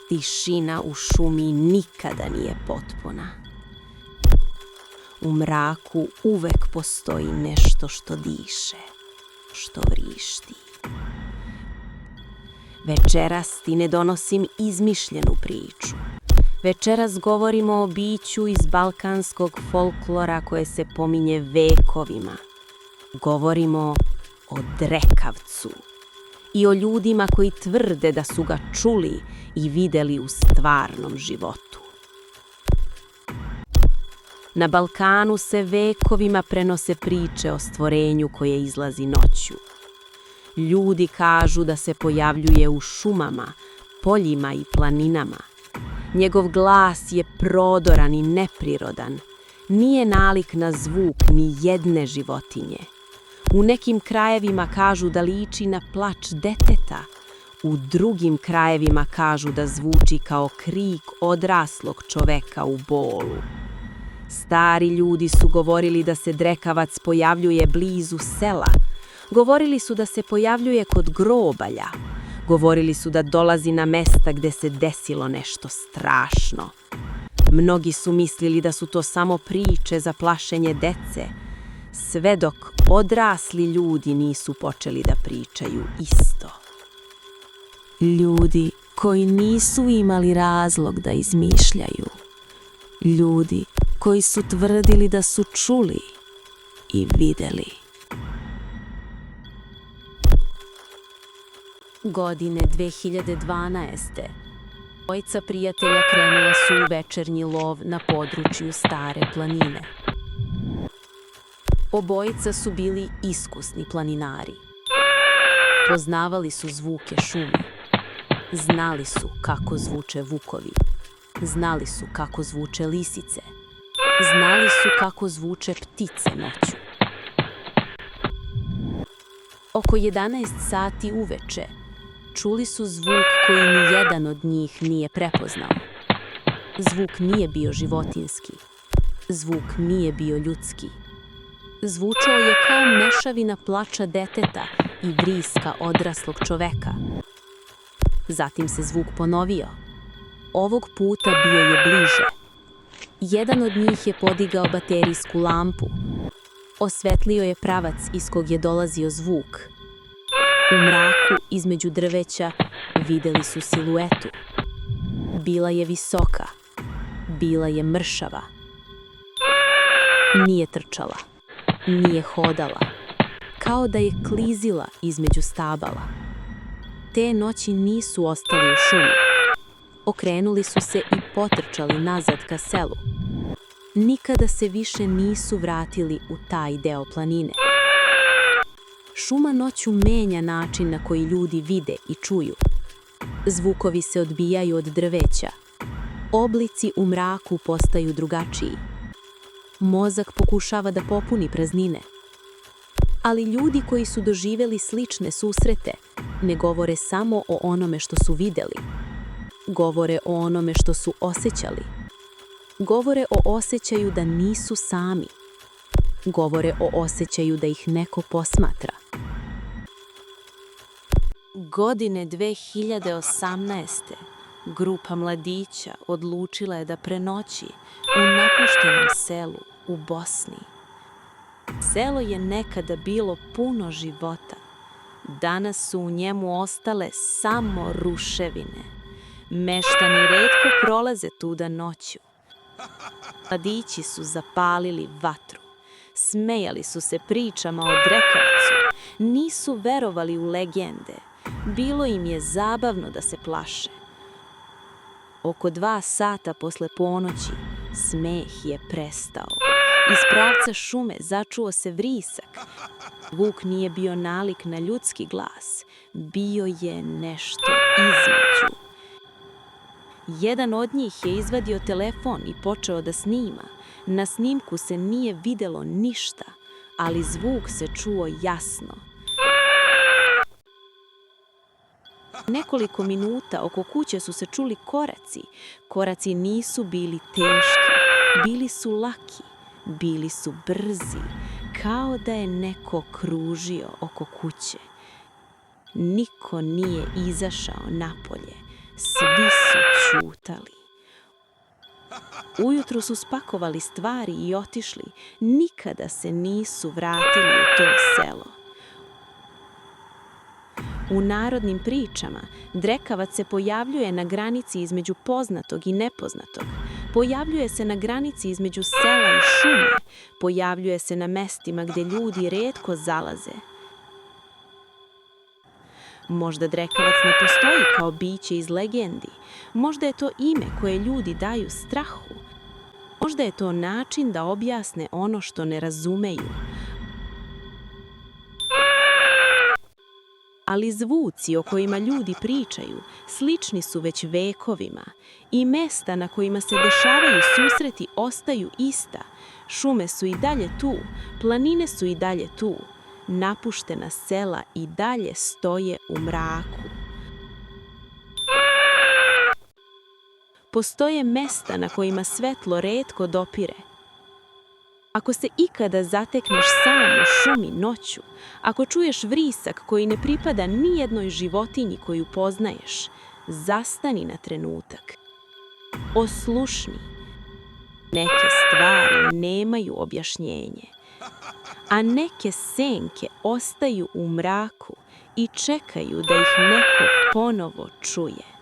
Tišina u šumi nikada nije potpuna. U mraku uvek postoji nešto što diše, što vrišti. Večeras ti ne donosim izmišljenu priču. Večeras govorimo o biću iz balkanskog folklora koje se pominje vekovima. Govorimo o drekavcu i o ljudima koji tvrde da su ga čuli i videli u stvarnom životu. Na Balkanu se vekovima prenose priče o stvorenju koje izlazi noću. Ljudi kažu da se pojavljuje u šumama, poljima i planinama. Njegov glas je prodoran i neprirodan. Nije nalik na zvuk ni jedne životinje. U nekim krajevima kažu da liči na plač deteta. U drugim krajevima kažu da zvuči kao krik odraslog čoveka u bolu. Stari ljudi su govorili da se drekavac pojavljuje blizu sela. Govorili su da se pojavljuje kod grobalja. Govorili su da dolazi na mesta gde se desilo nešto strašno. Mnogi su mislili da su to samo priče za plašenje dece, sve dok odrasli ljudi nisu počeli da pričaju isto. Ljudi koji nisu imali razlog da izmišljaju. Ljudi koji su tvrdili da su čuli i videli. Godine 2012. Dvojica prijatelja krenula su u večernji lov na području Stare planine. Obojica su bili iskusni planinari. Poznavali su zvuke šume. Znali su kako zvuče vukovi. Znali su kako zvuče lisice. Znali su kako zvuče ptice noću. Oko 11 sati uveče čuli su zvuk koji ni jedan od njih nije prepoznao. Zvuk nije bio životinjski. Zvuk nije bio ljudski. Zvučao je kao mešavina plača deteta i vriska odraslog čoveka. Zatim se zvuk ponovio. Ovog puta bio je bliže. Jedan od njih je podigao baterijsku lampu. Osvetlio je pravac iz kog je dolazio zvuk. U mraku između drveća videli su siluetu. Bila je visoka. Bila je mršava. Nije trčala. Nije hodala. Kao da je klizila između stabala. Te noći nisu ostali u šumi. Okrenuli su se i potrčali nazad ka selu. Nikada se više nisu vratili u taj deo planine. Šuma noću menja način na koji ljudi vide i čuju. Zvukovi se odbijaju od drveća. Oblici u mraku postaju drugačiji. Mozak pokušava da popuni praznine. Ali ljudi koji su doživjeli slične susrete ne govore samo o onome što su videli. Govore o onome što su osjećali. Govore o osjećaju da nisu sami. Govore o osjećaju da ih neko posmatra. Godine 2018. grupa mladića odlučila je da prenoći u napuštenom selu u Bosni. Selo je nekada bilo puno života. Danas su u njemu ostale samo ruševine. Meštani retko prolaze tuda noću. Mladići su zapalili vatru. Smejali su se pričama o drekavcu. Nisu verovali u legende. Bilo im je zabavno da se plaše. Oko 2 sata posle ponoći smeh je prestao. Iz pravca šume začuo se vrisak. Zvuk nije bio nalik na ljudski glas. Bio je nešto između. Jedan od njih je izvadio telefon i počeo da snima. Na snimku se nije videlo ništa, ali zvuk se čuo jasno. Nekoliko minuta oko kuće su se čuli koraci. Koraci nisu bili teški, bili su laki, bili su brzi, kao da je neko kružio oko kuće. Niko nije izašao napolje. Svi su ćutali. Ujutru su spakovali stvari i otišli. Nikada se nisu vratili u to selo. U narodnim pričama drekavac se pojavljuje na granici između poznatog i nepoznatog. Pojavljuje se na granici između sela i šume. Pojavljuje se na mestima gdje ljudi retko zalaze. Možda drekavac ne postoji kao biće iz legendi. Možda je to ime koje ljudi daju strahu. Možda je to način da objasne ono što ne razumeju. Ali zvuci o kojima ljudi pričaju slični su već vekovima i mesta na kojima se dešavaju susreti ostaju ista. Šume su i dalje tu, planine su i dalje tu, napuštena sela i dalje stoje u mraku. Postoje mesta na kojima svetlo retko dopire. Ako se ikada zatekneš sam u šumi noću, ako čuješ vrisak koji ne pripada ni jednoj životinji koju poznaješ, zastani na trenutak. Oslušni. Neke stvari nemaju objašnjenje, a neke senke ostaju u mraku i čekaju da ih neko ponovo čuje.